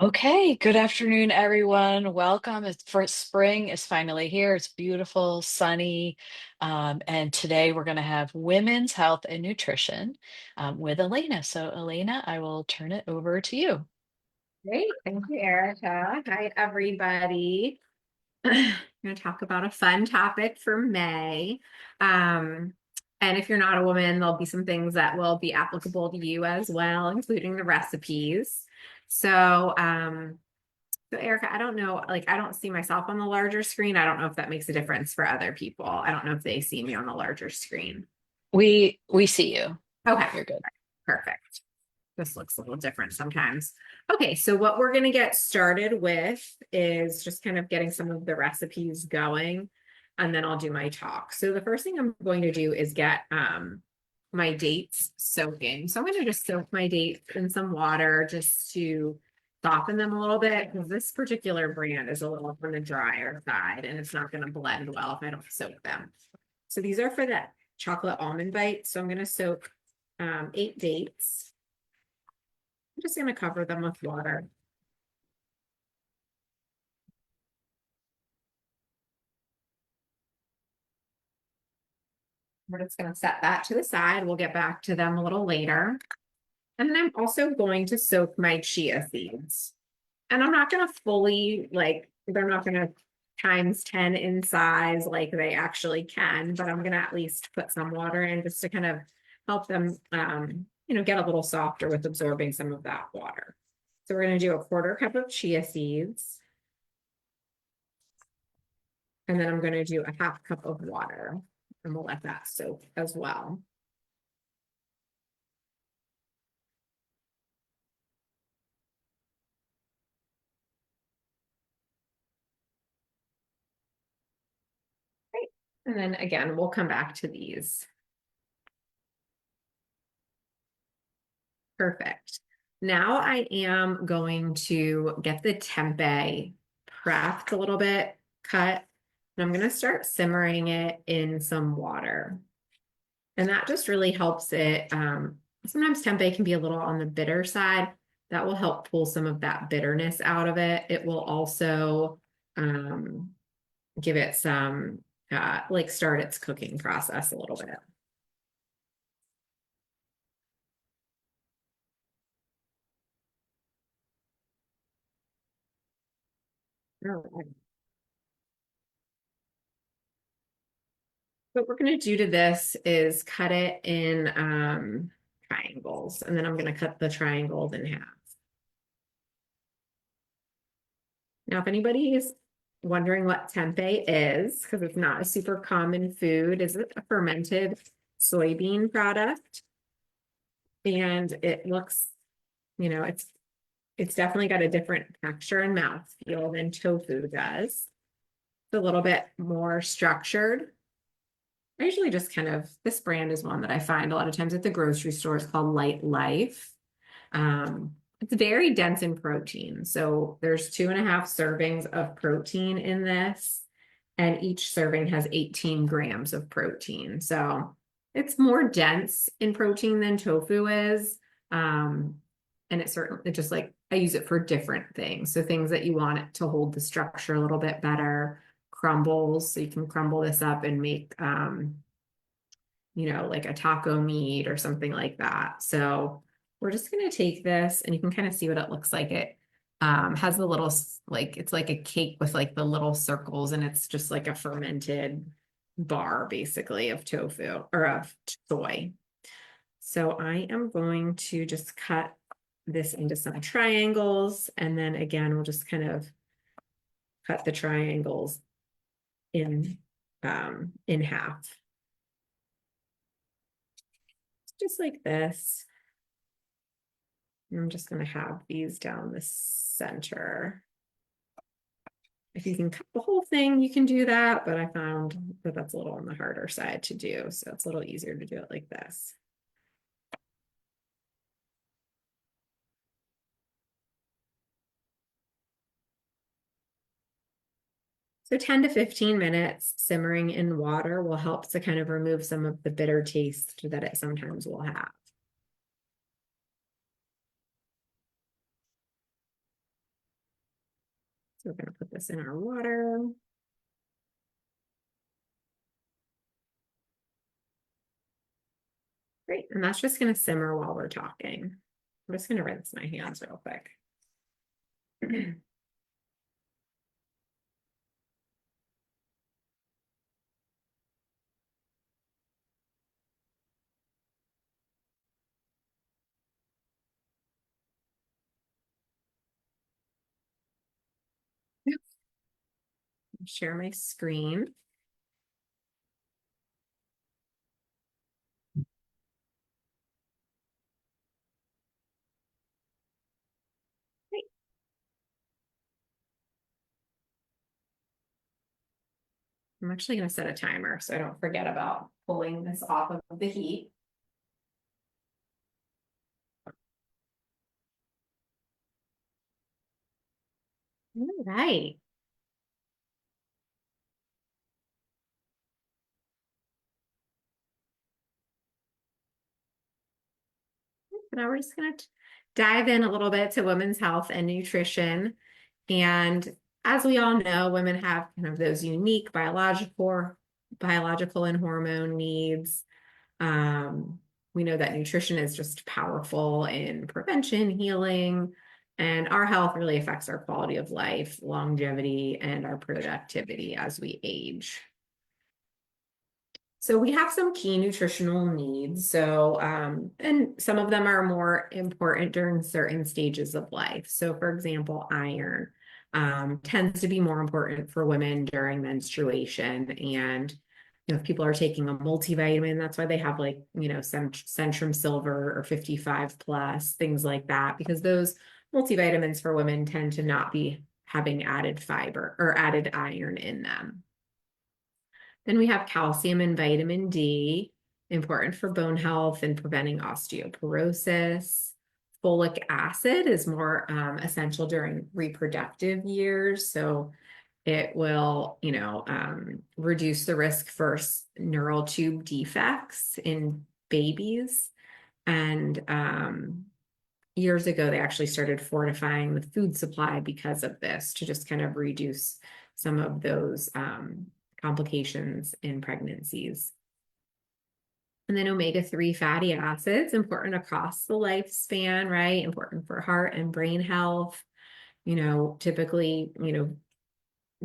Okay, good afternoon, everyone. Welcome. It's for spring is finally here. It's beautiful, sunny, and today we're going to have women's health and nutrition with Elena. So, Elena, I will turn it over to you. Great. Thank you, Erica. Hi, everybody. I'm going to talk about a fun topic for May. Um, and if you're not a woman, there'll be some things that will be applicable to you as well, including the recipes. So, so Erica, I don't know, like I don't see myself on the larger screen. I don't know if that makes a difference for other people. I don't know if they see me on the larger screen. We see you. Okay, You're good. perfect. This looks a little different sometimes. Okay, so what we're going to get started with is just kind of getting some of the recipes going, and then I'll do my talk. So the first thing I'm going to do is get my dates soaking. So I'm going to just soak my dates in some water just to soften them a little bit because this particular brand is a little on the drier side and it's not going to blend well if I don't soak them. So these are for that chocolate almond bite. So I'm going to soak 8 dates. I'm just going to cover them with water. We're just going to set that to the side. We'll get back to them a little later. And then I'm also going to soak my chia seeds. And I'm not going to fully, like, they're not going to times 10 in size like they actually can, but I'm going to at least put some water in just to kind of help them, get a little softer with absorbing some of that water. So we're going to do a quarter cup of chia seeds. And then I'm going to do a half cup of water and we'll let that soak as well. Great. And then again, we'll come back to these. Perfect. Now I am going to get the tempeh prepped a little bit, cut, and I'm going to start simmering it in some water. And that just really helps it. Sometimes tempeh can be a little on the bitter side. That will help pull some of that bitterness out of it. It will also um, give it some, like start its cooking process a little bit. All right. What we're going to do to this is cut it in triangles, and then I'm going to cut the triangles in half. Now, if anybody is wondering what tempeh is, because it's not a super common food, is it a fermented soybean product? And it looks, it's definitely got a different texture and mouthfeel than tofu does. It's a little bit more structured. I usually just this brand is one that I find a lot of times at the grocery store. It's called Light Life. It's very dense in protein. So there's 2.5 servings of protein in this, and each serving has 18 grams of protein. So it's more dense in protein than tofu is. And it just like I use it for different things. So things that you want it to hold the structure a little bit better, crumbles. So you can crumble this up and make like a taco meat or something like that. So we're just going to take this and you can kind of see what it looks like. It has the little, like, it's like a cake with like the little circles and it's just like a fermented bar basically of tofu or of soy. So I am going to just cut this into some triangles. And then again, we'll just kind of cut the triangles in half. Just like this. I'm just going to have these down the center. If you can cut the whole thing, you can do that, but I found that that's a little on the harder side to do, so it's a little easier to do it like this. So 10 to 15 minutes simmering in water will help to kind of remove some of the bitter taste that it sometimes will have. So we're going to put this in our water. Great. And that's just going to simmer while we're talking. I'm just going to rinse my hands real quick. Share my screen. Great. I'm actually going to set a timer so I don't forget about pulling this off of the heat. All right. Now we're just going to dive in a little bit to women's health and nutrition. And as we all know, women have kind of those unique biological and hormone needs. Um, we know that nutrition is just powerful in prevention, healing, and our health really affects our quality of life, longevity, and our productivity as we age. So we have some key nutritional needs. And some of them are more important during certain stages of life. So for example, iron tends to be more important for women during menstruation. And if people are taking a multivitamin, that's why they have Centrum Silver or 55 plus, things like that, because those multivitamins for women tend to not be having added fiber or added iron in them. Then we have calcium and vitamin D, important for bone health and preventing osteoporosis. Folic acid is more essential during reproductive years. So it will, reduce the risk for neural tube defects in babies. And years ago, they actually started fortifying the food supply because of this to just kind of reduce some of those complications in pregnancies. And then omega-3 fatty acids, important across the lifespan, right? Important for heart and brain health. Typically,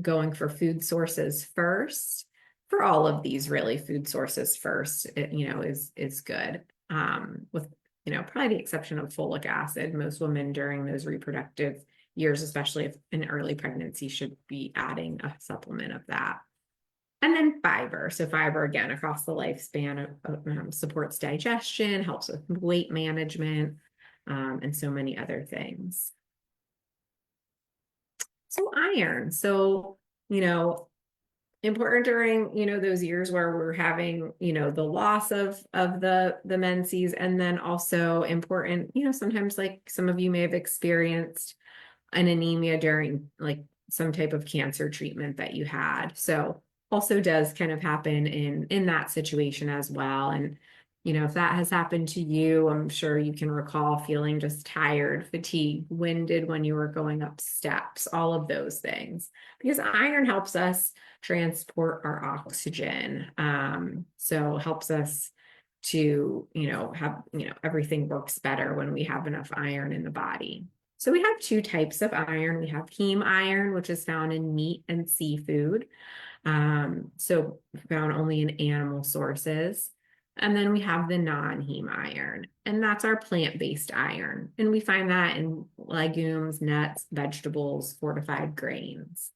going for food sources first. For all of these, really, food sources first, is good. With probably the exception of folic acid, most women during those reproductive years, especially if in early pregnancy, should be adding a supplement of that. And then fiber. So fiber, again, across the lifespan, supports digestion, helps with weight management, and so many other things. So iron. So, important during, those years where we're having, the loss of the menses, and then also important, sometimes like some of you may have experienced an anemia during like some type of cancer treatment that you had. So also does kind of happen in that situation as well. And if that has happened to you, I'm sure you can recall feeling just tired, fatigued, winded when you were going up steps, all of those things. Because iron helps us transport our oxygen. So helps us to, have, everything works better when we have enough iron in the body. So we have two types of iron. We have heme iron, which is found in meat and seafood. So found only in animal sources. And then we have the non-heme iron, and that's our plant-based iron. And we find that in legumes, nuts, vegetables, fortified grains.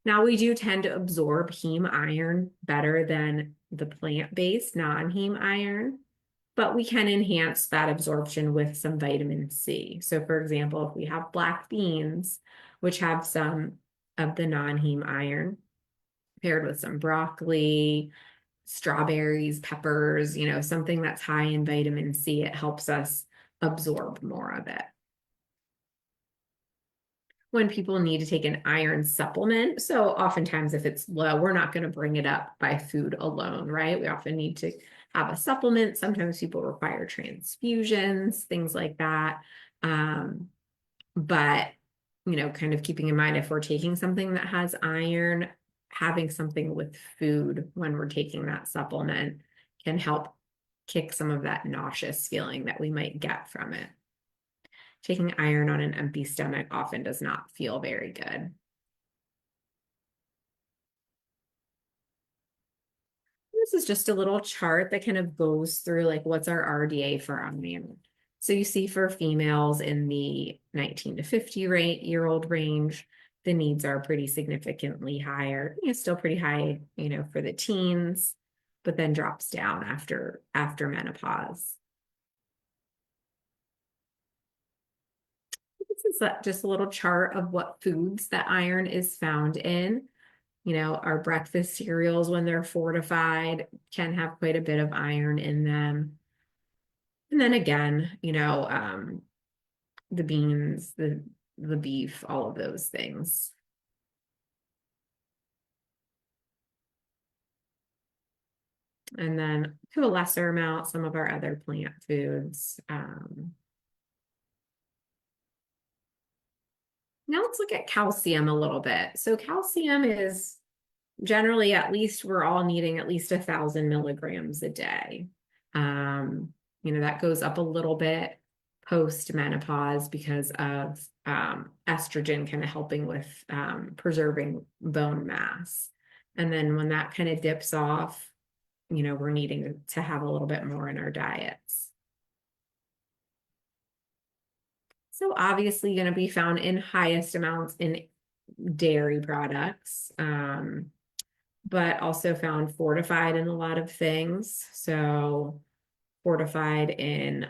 Now we do tend to absorb heme iron better than the plant-based non-heme iron, but we can enhance that absorption with some vitamin C. So for example, if we have black beans, which have some of the non-heme iron, paired with some broccoli, strawberries, peppers, something that's high in vitamin C, it helps us absorb more of it. When people need to take an iron supplement, so oftentimes if it's low, we're not going to bring it up by food alone, right? We often need to have a supplement. Sometimes people require transfusions, things like that. But kind of keeping in mind if we're taking something that has iron, having something with food when we're taking that supplement can help kick some of that nauseous feeling that we might get from it. Taking iron on an empty stomach often does not feel very good. This is just a little chart that kind of goes through like what's our RDA for iron. So you see for females in the 19 to 50 year old range, the needs are pretty significantly higher. Still pretty high, for the teens, but then drops down after menopause. This is just a little chart of what foods that iron is found in. Our breakfast cereals, when they're fortified, can have quite a bit of iron in them. And then again, the beans, the beef, all of those things. And then to a lesser amount, some of our other plant foods. Now let's look at calcium a little bit. So calcium is generally, at least we're all needing at least 1,000 milligrams a day. That goes up a little bit post menopause because of estrogen kind of helping with preserving bone mass. And then when that kind of dips off, we're needing to have a little bit more in our diets. So obviously going to be found in highest amounts in dairy products, but also found fortified in a lot of things. So fortified in,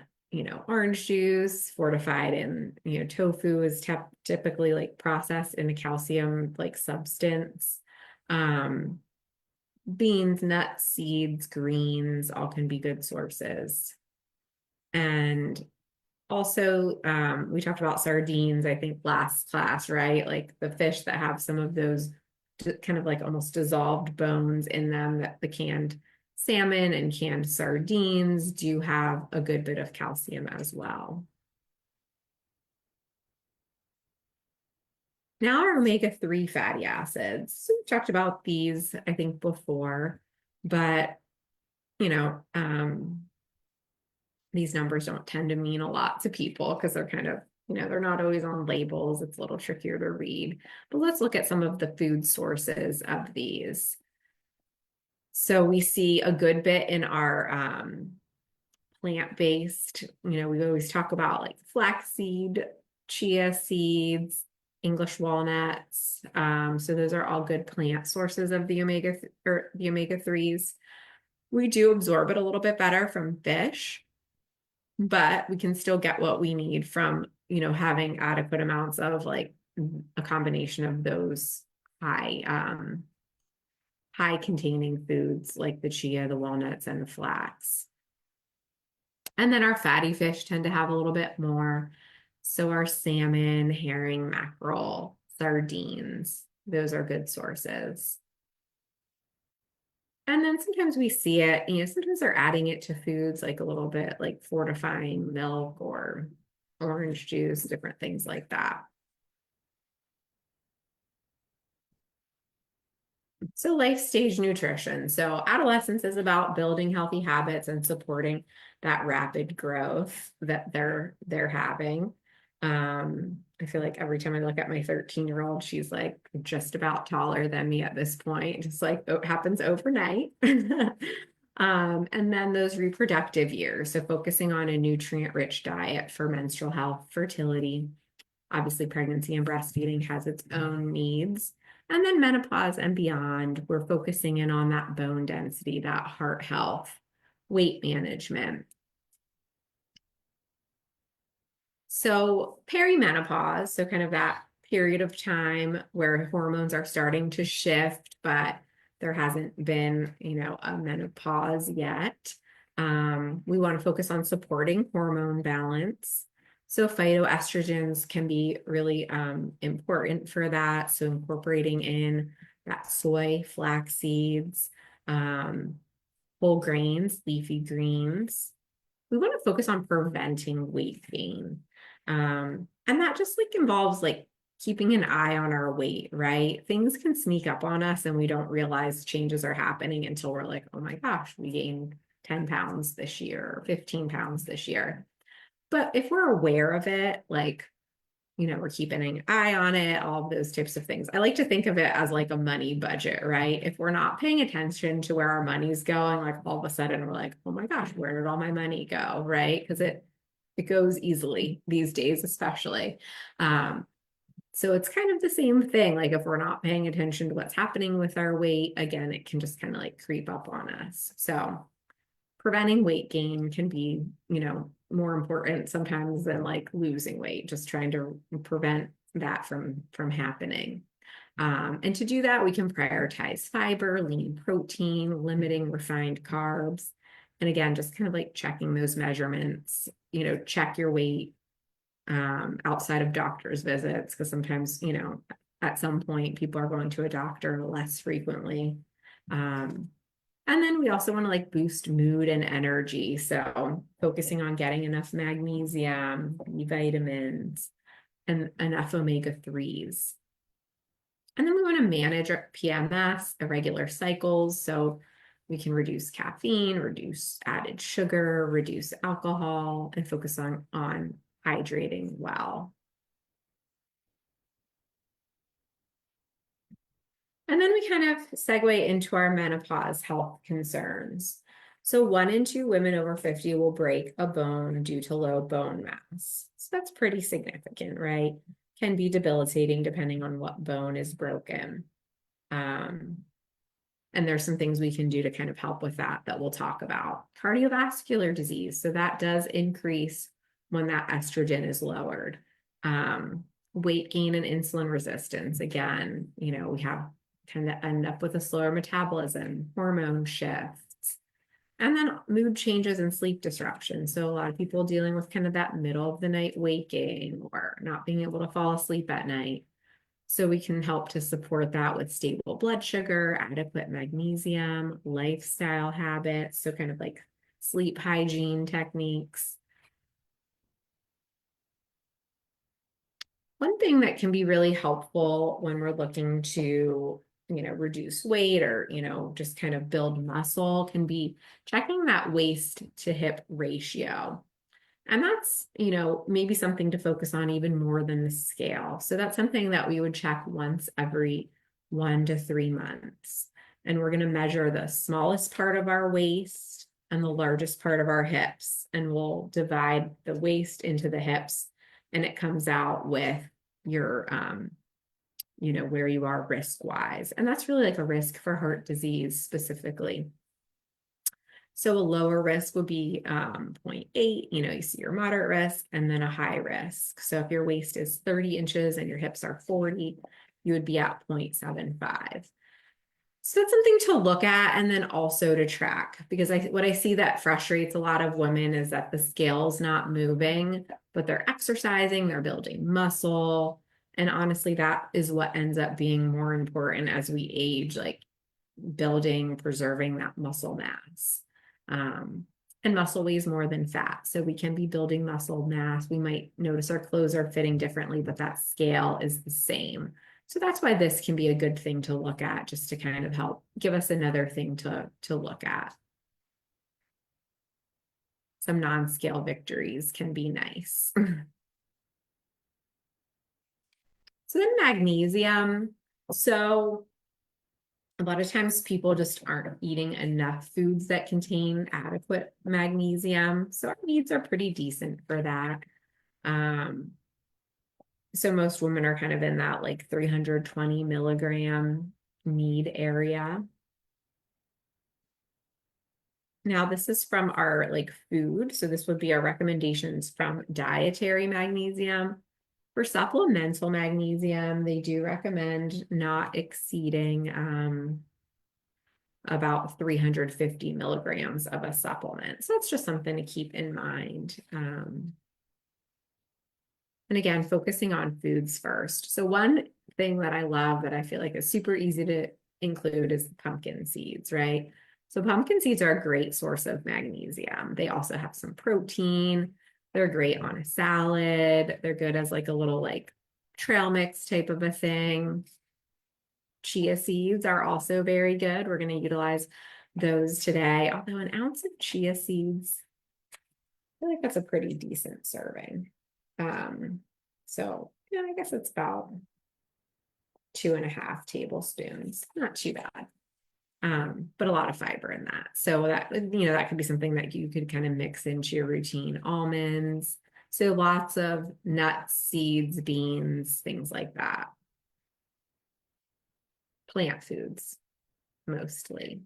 orange juice, fortified in, tofu is typically like processed in a calcium like substance. Beans, nuts, seeds, greens, all can be good sources. And also, we talked about sardines, I think last class, right? Like the fish that have some of those kind of like almost dissolved bones in them, that the canned salmon and canned sardines do have a good bit of calcium as well. Now our omega-3 fatty acids. So we've talked about these, I think, before, but you know, um, these numbers don't tend to mean a lot to people because they're kind of, they're not always on labels. It's a little trickier to read. But let's look at some of the food sources of these. So we see a good bit in our plant-based, we always talk about like flaxseed, chia seeds, English walnuts. So those are all good plant sources of the omega-3s. We do absorb it a little bit better from fish, but we can still get what we need from, having adequate amounts of like a combination of those high containing foods like the chia, the walnuts, and the flax. And then our fatty fish tend to have a little bit more. So our salmon, herring, mackerel, sardines, those are good sources. And then sometimes we see it, sometimes they're adding it to foods like a little bit like fortifying milk or orange juice, different things like that. So life stage nutrition. So adolescence is about building healthy habits and supporting that rapid growth that they're having. I feel like every time I look at my 13-year-old, she's like just about taller than me at this point, just like it happens overnight. And then those reproductive years. So focusing on a nutrient-rich diet for menstrual health, fertility. Obviously, pregnancy and breastfeeding has its own needs. And then menopause and beyond, we're focusing in on that bone density, that heart health, weight management. So perimenopause, so kind of that period of time where hormones are starting to shift, but there hasn't been, a menopause yet. We want to focus on supporting hormone balance. So phytoestrogens can be really important for that. So incorporating in that soy, flax seeds, whole grains, leafy greens. We want to focus on preventing weight gain. And that just like involves like keeping an eye on our weight, right? Things can sneak up on us and we don't realize changes are happening until we're like, oh my gosh, we gained 10 pounds this year or 15 pounds this year. But if we're aware of it, like, we're keeping an eye on it, all of those types of things. I like to think of it as like a money budget, right? If we're not paying attention to where our money's going, like all of a sudden we're like, oh my gosh, where did all my money go, right? Because it goes easily these days, especially. So it's kind of the same thing. Like if we're not paying attention to what's happening with our weight, again, it can just kind of like creep up on us. So preventing weight gain can be, more important sometimes than like losing weight, just trying to prevent that from happening. And to do that, we can prioritize fiber, lean protein, limiting refined carbs. And again, just kind of like checking those measurements, check your weight outside of doctor's visits, because sometimes, at some point people are going to a doctor less frequently. And then we also want to like boost mood and energy. So focusing on getting enough magnesium, B vitamins, and enough omega-3s. And then we want to manage our PMS, irregular cycles. So we can reduce caffeine, reduce added sugar, reduce alcohol, and focus on hydrating well. And then we kind of segue into our menopause health concerns. So 1 in 2 women over 50 will break a bone due to low bone mass. So that's pretty significant, right? Can be debilitating depending on what bone is broken. And there's some things we can do to kind of help with that we'll talk about. Cardiovascular disease. So that does increase when that estrogen is lowered. Weight gain and insulin resistance. Again, we have tend to end up with a slower metabolism, hormone shifts, and then mood changes and sleep disruption. So a lot of people dealing with kind of that middle of the night weight gain or not being able to fall asleep at night. So we can help to support that with stable blood sugar, adequate magnesium, lifestyle habits. So kind of like sleep hygiene techniques. One thing that can be really helpful when we're looking to, reduce weight or, just kind of build muscle can be checking that waist to hip ratio. And that's, maybe something to focus on even more than the scale. So that's something that we would check once every 1 to 3 months. And we're going to measure the smallest part of our waist and the largest part of our hips. And we'll divide the waist into the hips. And it comes out with your, where you are risk wise. And that's really like a risk for heart disease specifically. So a lower risk would be 0.8, you see your moderate risk, and then a high risk. So if your waist is 30 inches and your hips are 40, you would be at 0.75. So that's something to look at and then also to track, because what I see that frustrates a lot of women is that the scale's not moving, but they're exercising, they're building muscle. And honestly, that is what ends up being more important as we age, like building, preserving that muscle mass. And muscle weighs more than fat. So we can be building muscle mass. We might notice our clothes are fitting differently, but that scale is the same. So that's why this can be a good thing to look at, just to kind of help give us another thing to look at. Some non-scale victories can be nice. So then magnesium. So a lot of times people just aren't eating enough foods that contain adequate magnesium. So our needs are pretty decent for that. So most women are kind of in that like 320 milligram need area. Now this is from our like food. So this would be our recommendations from dietary magnesium. For supplemental magnesium, they do recommend not exceeding about 350 milligrams of a supplement. So that's just something to keep in mind. And again, focusing on foods first. So one thing that I love that I feel like is super easy to include is pumpkin seeds, right? So pumpkin seeds are a great source of magnesium. They also have some protein. They're great on a salad. They're good as like a little like trail mix type of a thing. Chia seeds are also very good. We're going to utilize those today, although an ounce of chia seeds, I feel like that's a pretty decent serving. So yeah, I guess it's about 2.5 tablespoons, not too bad. But a lot of fiber in that. So that, that could be something that you could kind of mix into your routine. Almonds, so lots of nuts, seeds, beans, things like that. Plant foods, mostly.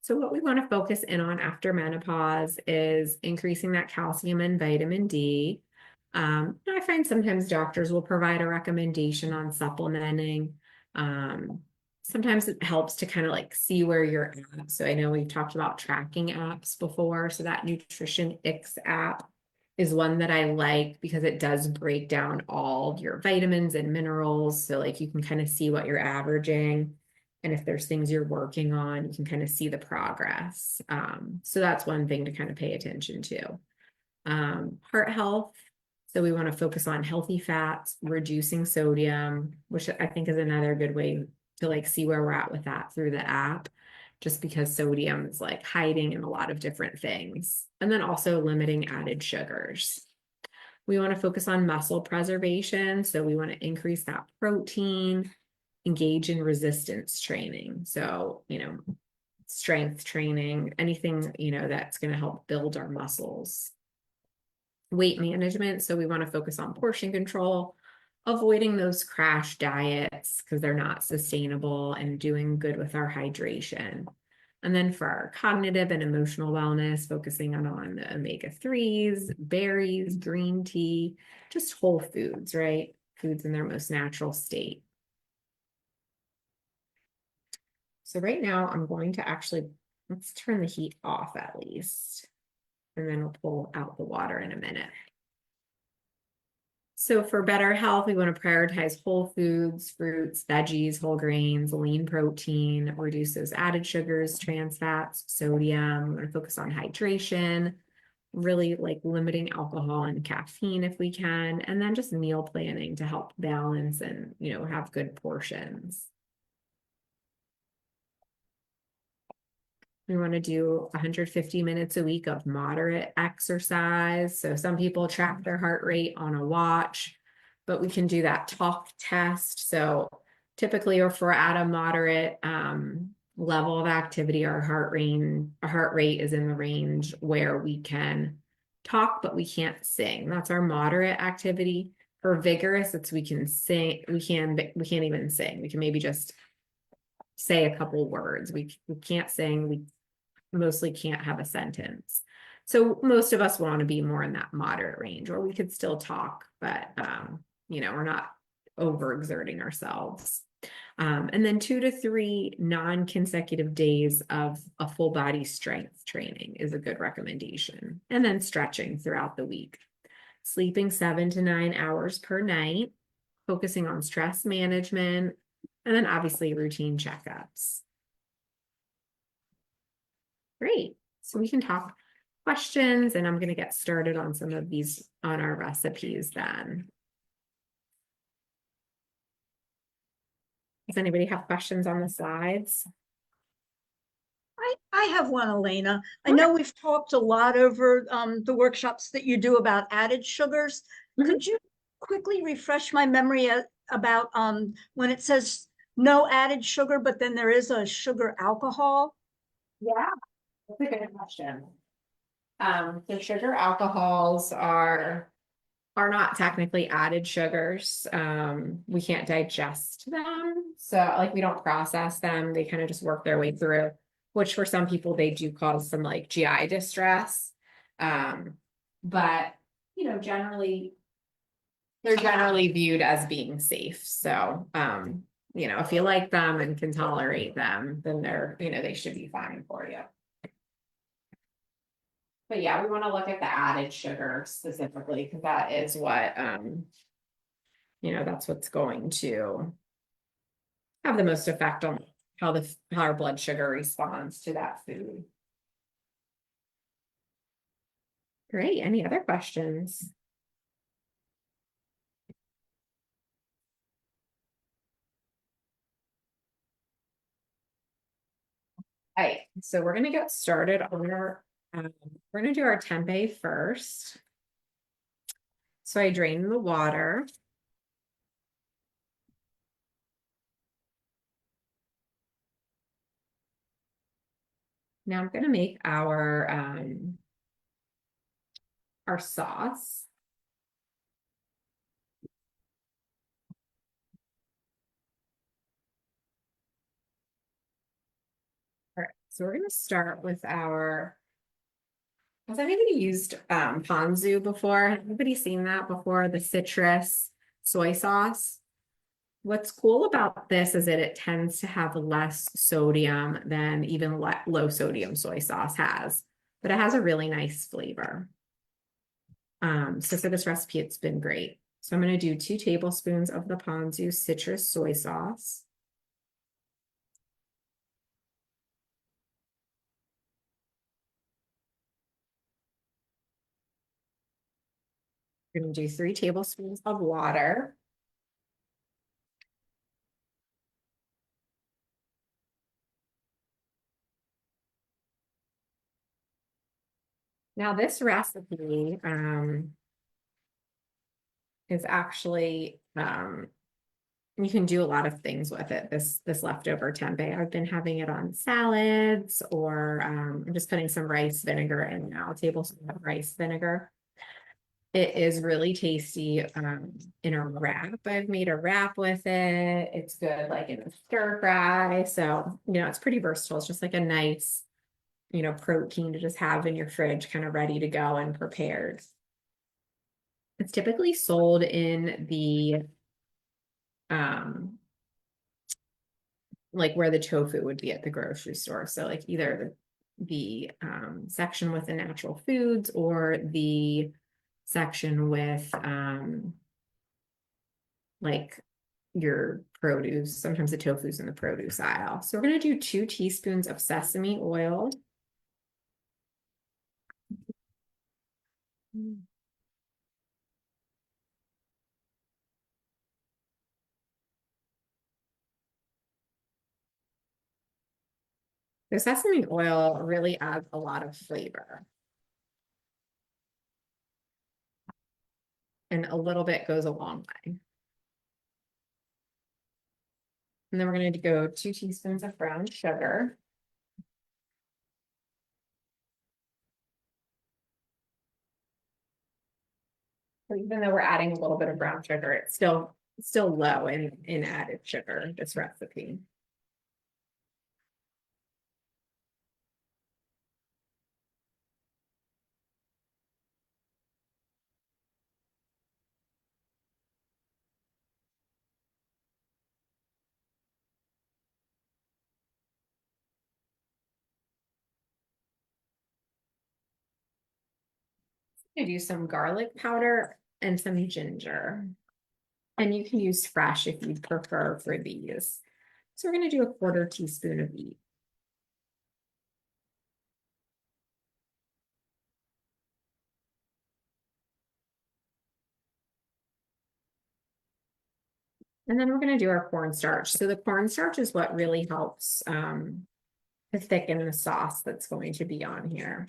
So what we want to focus in on after menopause is increasing that calcium and vitamin D. I find sometimes doctors will provide a recommendation on supplementing. Sometimes it helps to kind of like see where you're at. So I know we've talked about tracking apps before. So that Nutrition X app is one that I like because it does break down all your vitamins and minerals. So like you can kind of see what you're averaging. And if there's things you're working on, you can kind of see the progress. So that's one thing to kind of pay attention to. Heart health. So we want to focus on healthy fats, reducing sodium, which I think is another good way to like see where we're at with that through the app, just because sodium is like hiding in a lot of different things. And then also limiting added sugars. We want to focus on muscle preservation. So we want to increase that protein, engage in resistance training. So, strength training, anything, that's going to help build our muscles. Weight management. So we want to focus on portion control, avoiding those crash diets because they're not sustainable, and doing good with our hydration. And then for our cognitive and emotional wellness, focusing on the omega-3s, berries, green tea, just whole foods, right? Foods in their most natural state. So right now I'm going to let's turn the heat off at least, and then we'll pull out the water in a minute. So for better health, we want to prioritize whole foods, fruits, veggies, whole grains, lean protein, reduce those added sugars, trans fats, sodium. We want to focus on hydration, really like limiting alcohol and caffeine if we can, and then just meal planning to help balance and, have good portions. We want to do 150 minutes a week of moderate exercise. So some people track their heart rate on a watch, but we can do that talk test. So typically, if we're at a moderate level of activity, our heart rate is in the range where we can talk, but we can't sing. That's our moderate activity. For vigorous, we can sing. We can't even sing. We can maybe just say a couple words. We can't sing. We mostly can't have a sentence. So most of us want to be more in that moderate range, or we could still talk, but we're not overexerting ourselves. And then 2 to 3 non-consecutive days of a full body strength training is a good recommendation. And then stretching throughout the week. Sleeping 7 to 9 hours per night, focusing on stress management, and then obviously routine checkups. Great. So we can talk questions, and I'm going to get started on some of these on our recipes then. Does anybody have questions on the slides? I have one, Elena. I know we've talked a lot over the workshops that you do about added sugars. Could you quickly refresh my memory about when it says no added sugar, but then there is a sugar alcohol? Yeah, that's a good question. The sugar alcohols are not technically added sugars. We can't digest them. So like we don't process them. They kind of just work their way through, which for some people they do cause some like GI distress. But generally they're generally viewed as being safe. So if you like them and can tolerate them, then they should be fine for you. But yeah, we want to look at the added sugar specifically because that is what, that's what's going to have the most effect on how our blood sugar responds to that food. Great. Any other questions? All right, so we're gonna get started on we're gonna do our tempeh first. So I drain the water. Now I'm gonna make our sauce. All right, so we're gonna start with has anybody used ponzu before? Has anybody seen that before? The citrus soy sauce? What's cool about this is that it tends to have less sodium than even low sodium soy sauce has, but it has a really nice flavor. So for this recipe, it's been great. So I'm going to do 2 tablespoons of the ponzu citrus soy sauce. We're going to do 3 tablespoons of water. Now this recipe is actually you can do a lot of things with it. This leftover tempeh. I've been having it on salads, or I'm just putting some rice vinegar in now, a tablespoon of rice vinegar. It is really tasty in a wrap. I've made a wrap with it. It's good like in a stir fry. So, it's pretty versatile. It's just like a nice, protein to just have in your fridge, kind of ready to go and prepared. It's typically sold in the like where the tofu would be at the grocery store. So like either the section with the natural foods, or the section with like your produce. Sometimes the tofu's in the produce aisle. So we're going to do 2 teaspoons of sesame oil. The sesame oil really adds a lot of flavor. And a little bit goes a long way. And then we're going to go 2 teaspoons of brown sugar. So even though we're adding a little bit of brown sugar, it's still low in added sugar, this recipe. I do some garlic powder and some ginger. And you can use fresh if you prefer for these. So we're going to do a 1/4 teaspoon of each. And then we're going to do our cornstarch. So the cornstarch is what really helps to thicken the sauce that's going to be on here.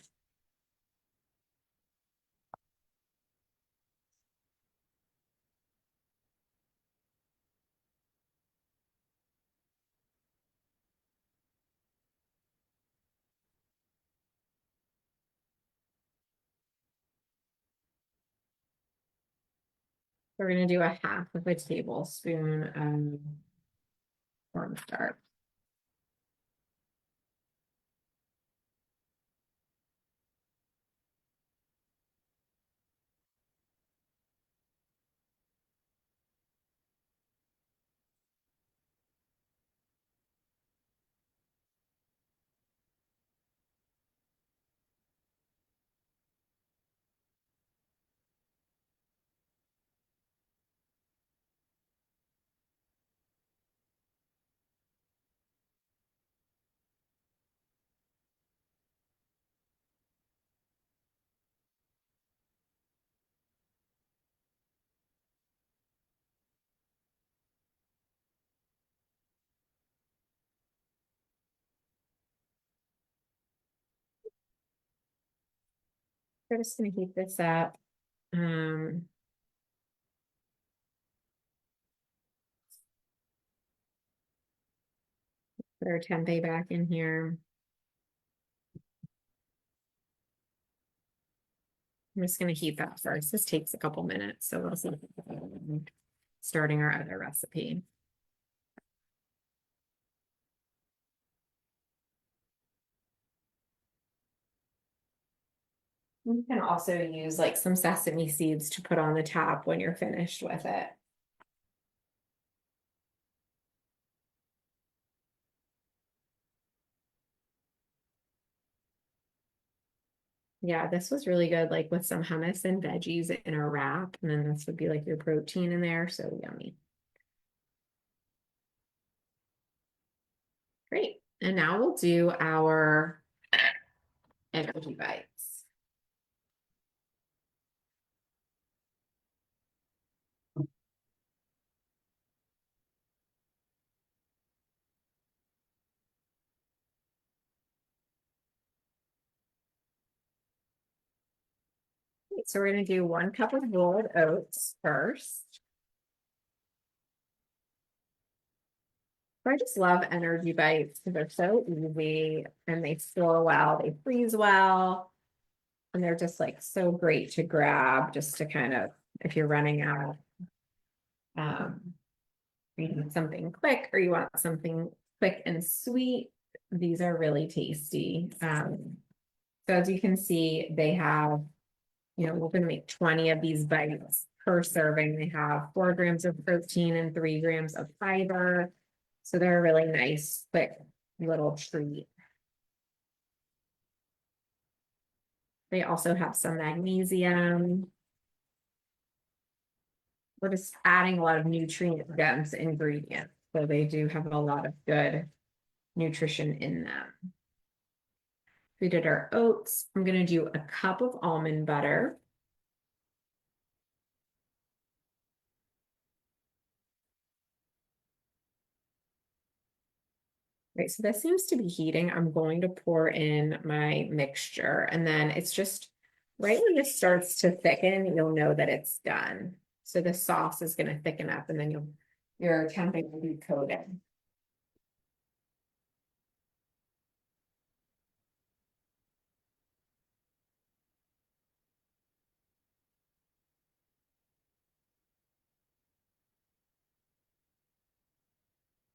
We're going to do a 1/2 tablespoon of cornstarch. We're just gonna heat this up. Put our tempeh back in here. I'm just gonna heat that first. This takes a couple minutes, so we'll see. Starting our other recipe. You can also use like some sesame seeds to put on the top when you're finished with it. Yeah, this was really good, like with some hummus and veggies in a wrap, and then this would be like your protein in there, so yummy. Great, and now we'll do our energy bites. So we're gonna do 1 cup of rolled oats first. I just love energy bites because they're so easy and they store well, they freeze well, and they're just like so great to grab just to kind of, if you're running out, you need something quick or you want something quick and sweet, these are really tasty. So as you can see, they have, we're going to make 20 of these bites per serving. They have 4 grams of protein and 3 grams of fiber. So they're a really nice, quick little treat. They also have some magnesium. We're just adding a lot of nutrient dense ingredients. So they do have a lot of good nutrition in them. We did our oats. I'm going to do a cup of almond butter. Right, so this seems to be heating. I'm going to pour in my mixture, and then it's just right when this starts to thicken, you'll know that it's done. So the sauce is going to thicken up, and then your tempeh will be coated.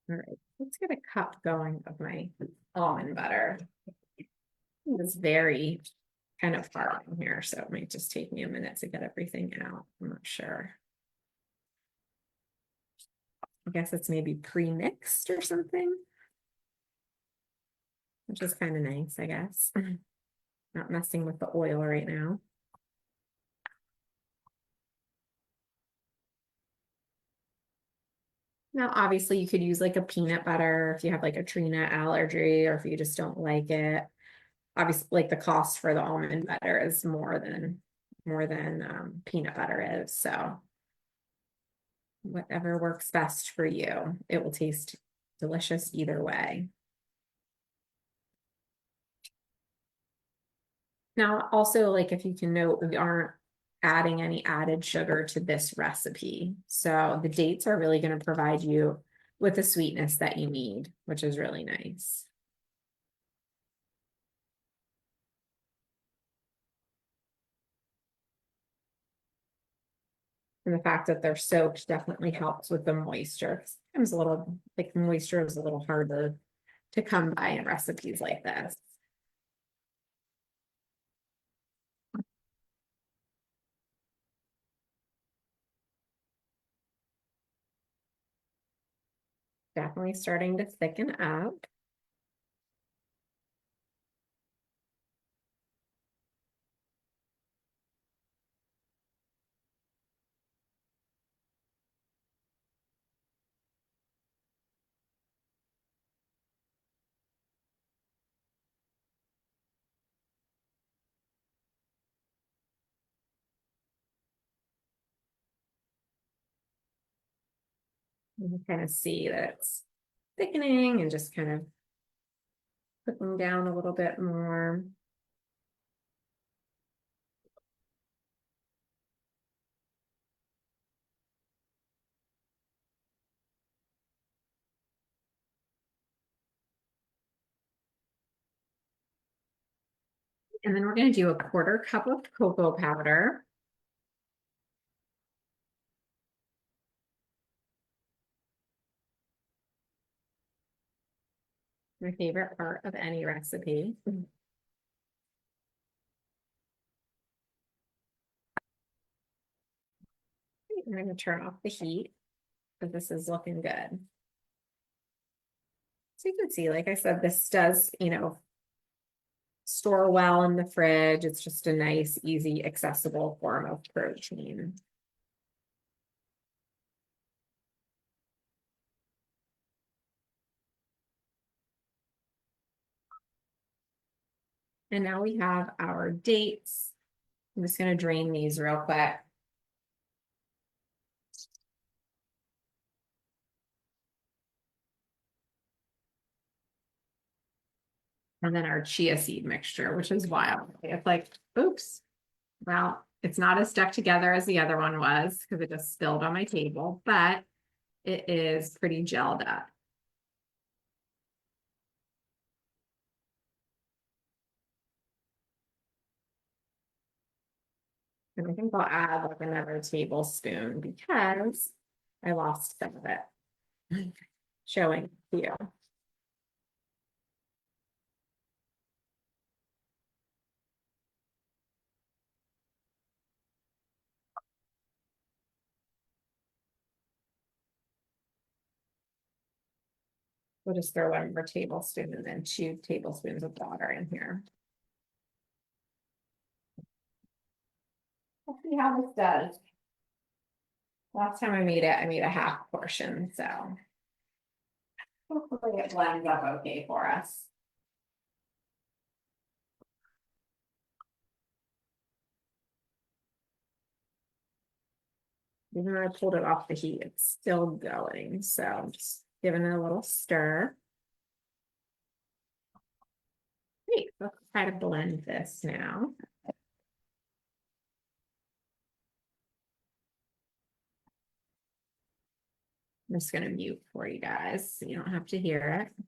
All right, let's get a cup going of my almond butter. It's very kind of far in here, so it might just take me a minute to get everything out. I'm not sure. I guess it's maybe pre-mixed or something, which is kind of nice, I guess. Not messing with the oil right now. Now, obviously, you could use like a peanut butter if you have like a tree nut allergy or if you just don't like it. Obviously, like the cost for the almond butter is more than peanut butter is. So whatever works best for you, it will taste delicious either way. Now, also, like if you can note, we aren't adding any added sugar to this recipe. So the dates are really going to provide you with the sweetness that you need, which is really nice. And the fact that they're soaked definitely helps with the moisture. Sometimes a little, like moisture is a little harder to come by in recipes like this. Definitely starting to thicken up. You can kind of see that it's thickening and just kind of cooking down a little bit more. And then we're going to do a 1/4 cup of cocoa powder. My favorite part of any recipe. I'm going to turn off the heat, but this is looking good. So you can see, like I said, this does, store well in the fridge. It's just a nice, easy, accessible form of protein. And now we have our dates. I'm just going to drain these real quick. And then our chia seed mixture, which is wild. It's like, oops, well, it's not as stuck together as the other one was because it just spilled on my table, but it is pretty gelled up. And I think I'll add like another tablespoon because I lost some of it showing you. We'll just throw 1 more tablespoon and then 2 tablespoons of water in here. Let's see how this does. Last time I made it, I made a half portion, so hopefully it blends up okay for us. Even though I pulled it off the heat, it's still going, so I'm just giving it a little stir. Great, let's try to blend this now. I'm just gonna mute for you guys, so you don't have to hear it.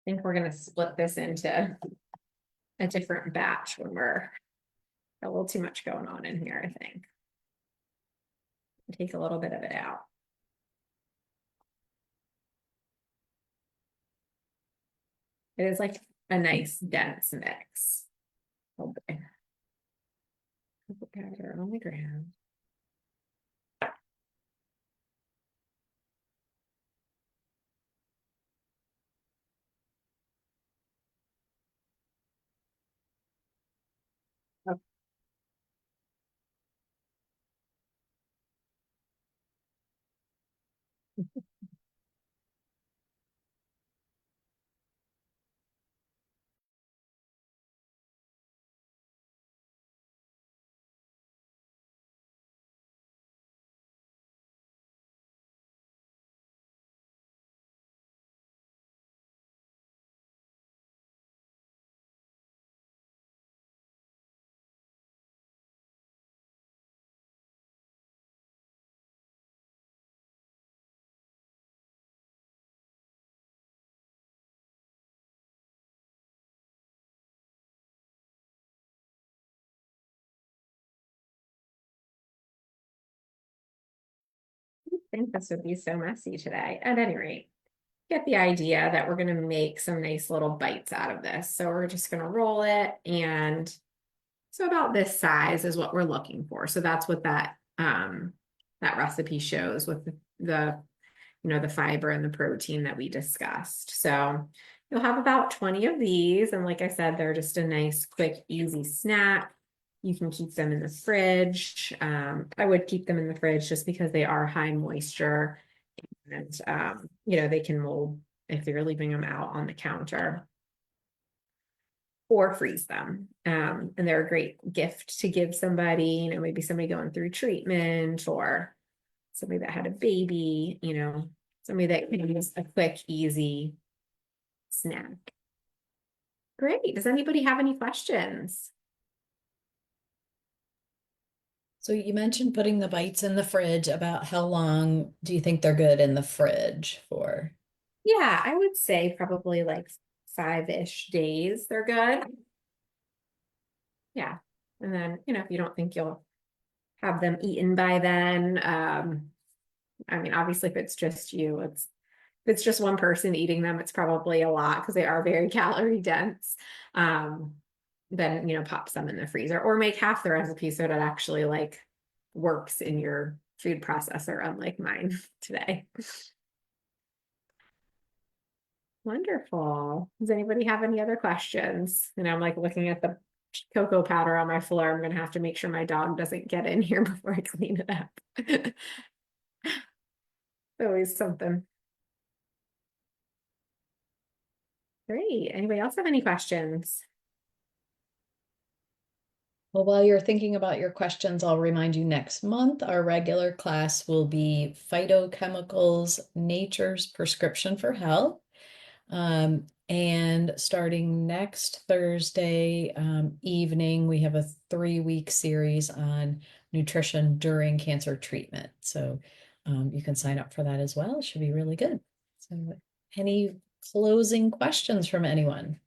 I think we're gonna split this into a different batch when we're a little too much going on in here, I think. Take a little bit of it out. It is like a nice dense mix. Okay. Cocoa powder on the ground. think this would be so messy today. At any rate, get the idea that we're going to make some nice little bites out of this. So we're just going to roll it, and so about this size is what we're looking for. So that's what that recipe shows with the the fiber and the protein that we discussed. So you'll have about 20 of these, and like I said, they're just a nice, quick, easy snack. You can keep them in the fridge. I would keep them in the fridge just because they are high moisture, and they can mold if you're leaving them out on the counter, or freeze them. And they're a great gift to give somebody, maybe somebody going through treatment, or somebody that had a baby, somebody that can use a quick, easy snack. Great. Does anybody have any questions? So you mentioned putting the bites in the fridge. About how long do you think they're good in the fridge for? Yeah, I would say probably like 5-ish days. They're good. Yeah. And then, if you don't think you'll have them eaten by then, I mean, obviously if it's just you, if it's just one person eating them, it's probably a lot because they are very calorie dense. Then, pop some in the freezer, or make half the recipe so that it actually like works in your food processor, unlike mine today. Wonderful. Does anybody have any other questions? And I'm like looking at the cocoa powder on my floor. I'm gonna have to make sure my dog doesn't get in here before I clean it up. Always something. Great. Anybody else have any questions? Well, while you're thinking about your questions, I'll remind you next month, our regular class will be Phytochemicals, Nature's Prescription for Health. And starting next Thursday evening, we have a 3-week series on nutrition during cancer treatment. So you can sign up for that as well. It should be really good. So any closing questions from anyone?